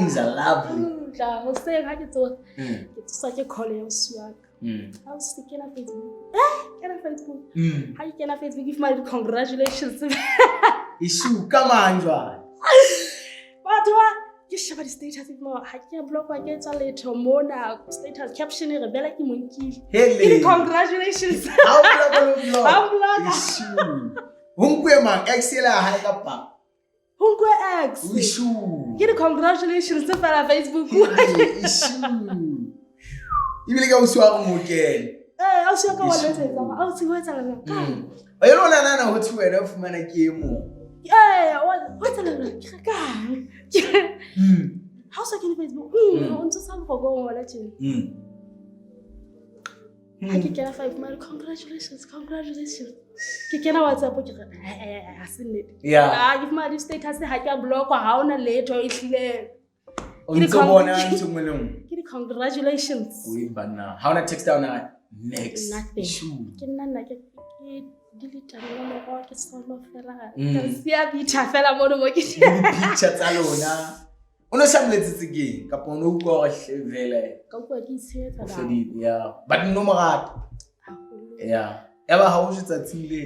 things are lovely. Go say ha ke tso ke call ya swag. How sticky na Facebook. Kena Facebook. Ha ke kena Facebook if my congratulations. Issue come on jwa. But what? Ke shaba di status mo ha ke block wa ke tsa letho mona status caption e rebela ke monkey. Hele. Congratulations. How block. How block. Issue. Hunkwe man excel ha ka pa. Hunkwe X. Issue. Ke congratulations to fela Facebook. Issue. Ibile ka uswa mo ke. I'll see ka wa letsetsa ba. I'll see what's ala. Ayelo nana ho thu wena fumana ke mo. What's ala? Ka. How so can Facebook? On to some for go wala tshini. Ha ke kena 5 mile congratulations. Ke kena WhatsApp ke ga ha se nnete. Yeah. Give my status ha ke block ha ona letho ihlile. Ke congratulations. We bana. How na text down now? Next. Nothing. Ke nna ke delete no mo ke solo fela. Ka sia bitha fela mo mo ke. Picture tsa lona. Ono samletse ke ka pono go vele. Ka kwa ke tshetsa da. Yeah. But no marato. Yeah. Eba ha o tsa tsile.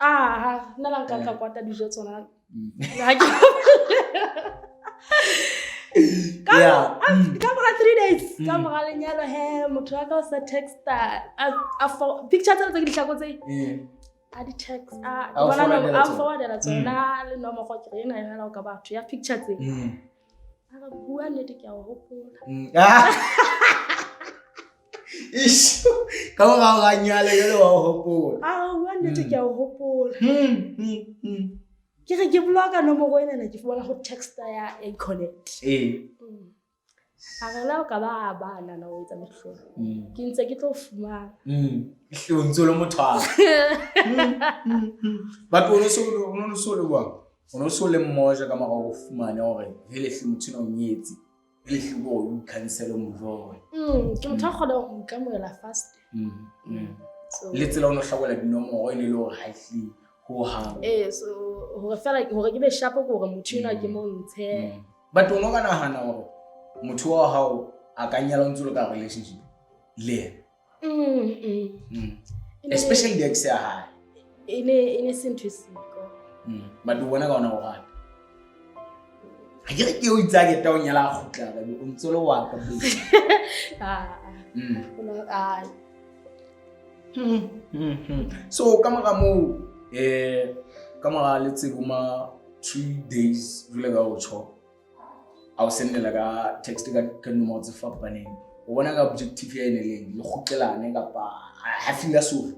Nna la nka ka kwata dijo tsona. Yeah. Kamera 3 days. Kamera lenyalo motho wa ka o sa texta. Picture tsa ke dihlako tse. A di text bona forwardela tsona le no mo go ke ena ena ka batho ya picture tse. Aga bua le ke a hopola. Ish. Ka ga nyale ke le wa hopola. Bua le ke a hopola. Ke re ke bloga no mo go ena ke bona go texta ya connect. Aga la ka ba bana na o etsa mehlo. Ke ntse ke tlo fumana. Ihlonzo lo motho. But ono so le bang. Ono so le mmoja ka mara go fumana hore hele hle motho no nyetsi. Hele hle go o cancel Mjolo. Ke motho ga go ka moela fast. So le tsela ono hlagola dinomoro ene le hore ha ihle ho hang. So hore fela hore ke be sharp go hore motho ena ke mo ntshe. But ono kana hana hore motho wa hao a ka nyala ntse le ka relationship le especially the ex ya hae ene sentho siko but bona ka ona go gata a ke o itsa ke ta o nyala go tla ka o ntse le wa ka so kamera mo kamera let's go ma 3 days vile ga o cho I'll send like a text ka number tse fapaneng o bona ka objective ya ene le gotlelane ka pa ha feel so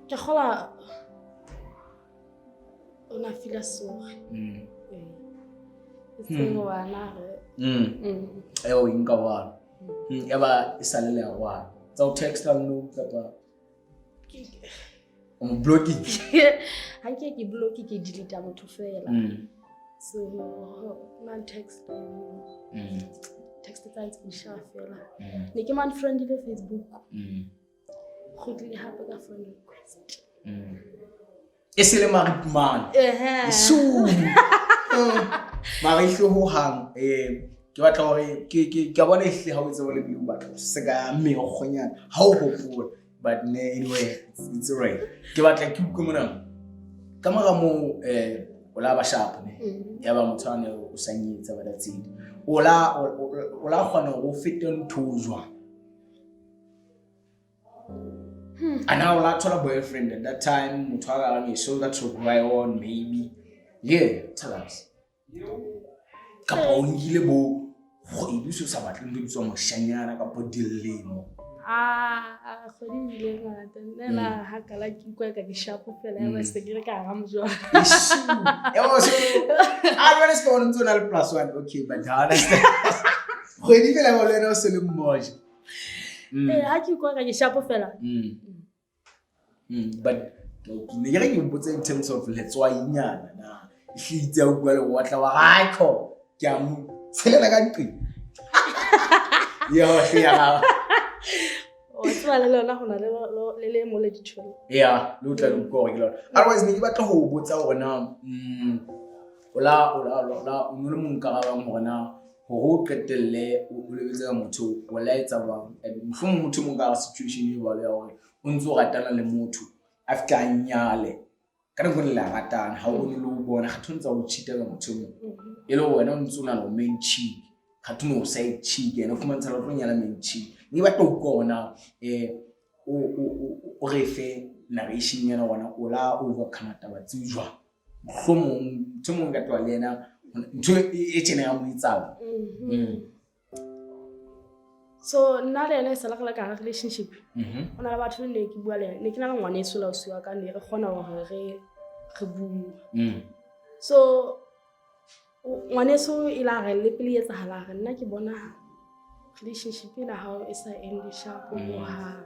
ke gola ona feel so It's wana re o inka wa eba isalele ya wa tsa text la no kapa o blocking ha ke block ke delete motho fela so man text tsa isha fela ne ke man friend le Facebook go tle hape ka friend request esele man so mara ihlo ho hang ke batla hore ke bona ihle ha o itse le biu batho se ka me go khonyana ha o hopola but anyway it's alright ke batla ke utlwe mona ka mara mo ola ba sharp ne ya ba mothane o sanyetsa ba datsidi ola khona go fete nthuzwa ana ola thola boyfriend at that time motho ga me shoulder to cry on maybe tell us ka po ngile bo go ibuso sa batle ndo bitso mo shanyana ka po dilemo go di ile ngata nna ha kala ke kwa ka ke sharp fela ya ba se ke ka ga Mjolo ya mo so I want to score on tonal +1 okay but I understand go di fela mo le no se le mmoja ha ke kwa ka ke sharp fela but ne re ke botse in terms of let's why inyana na hlitse o bua le wa tla wa gaikho ke a mo tselela ka ntwi yo ya o tswala le lona gona le mo le ditšhono lo tla lo go ke lona otherwise ne ke batla go botsa gona ola no le mong ka ba hona ho qetelle o lebetse ka motho o la etsa ba mfung motho mo ka situation e ba le hore o ntse o ratana le motho after anyale ka re go le ratana ha o le o bona ga thontsha o cheat ka motho mo e le wena o ntse o na no main cheat ga thuno o side cheat ene o fumantsha lo nyala main cheat ni ba to gona o refe narration yana wana o la overcome taba tsujwa mohlomong tsomong ka twa le ena ntho e tsena ya mo itsago so nna le ene sala ka relationship ona ba batho ne ke bua le ne ke na le ngwane so la o siwa ka ne re gona hore re bua so ngwane so ila re le pele etsa hala re nna ke bona relationship ina how is a end sharp ha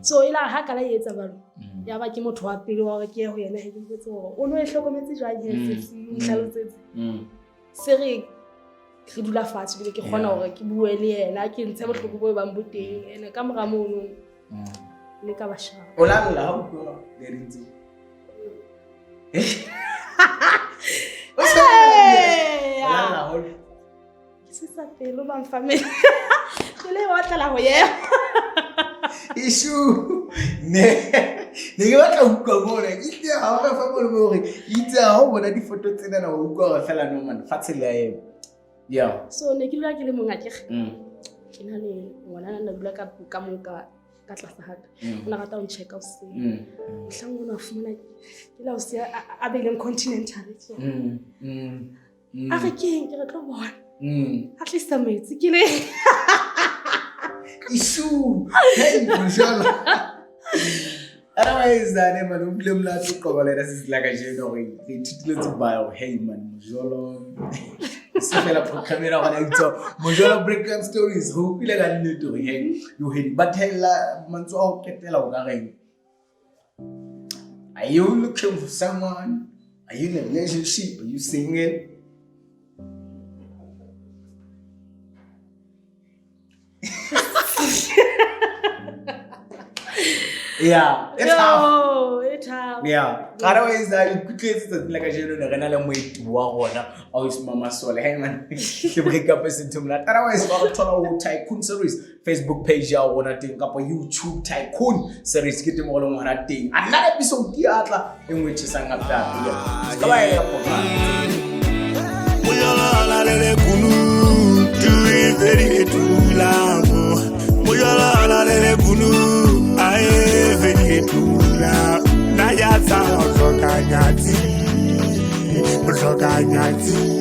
so ila ha kala etsa balo ya ba ke motho wa pele wa re ke ho yena he ke botse hore o no e hlokometse jwa yetse ntlhalosetse sere ke dula fatshe bile ke gona hore ke bue le yena ke ntse botlhoko bo bang boteng ene ka mora mono le ka ba sha o la ha o go le ritse o sa la ho ke sa pelo ba family le wa tla ho ye issue ne ke batla ho utlwa bona itse ha o fa mo hore itse ha o bona di photo tsena na o utlwa ga fela no man fatshe le ya yeah so ne ke dula ke le monga ke ke na le ngwana na dula ka monka ka tlasa haka ona rata o check out se hlango na fumana ke la o se a be le continental so a re ke re tlo bona at least a metsi ke le issue hey Mjolo otherwise that man o blame la tso qoba le se la ka jeno re ithutile tse ba hey man Mjolo se fela programmera ga itso Mjolo Breakup stories ho pile ka nne to hey you head but hela mantso a o ketela o ka reng are you looking for someone are you in a relationship are you single yeah it's tough yeah otherwise I quickly like a jeno ne rena le moeti wa gona a o mama sole hey man ke breakup se ntumla otherwise ba go thola o Tycoonseries Facebook page ya gona teng kapa YouTube Tycoonseries ke temo go le ngwana teng another episode ya tla engwe tshisa ngata ya ka ba ya pona Mjolo ala le kunu tu very too long Mjolo ala le kunu ai very too long na ya sa so kanyati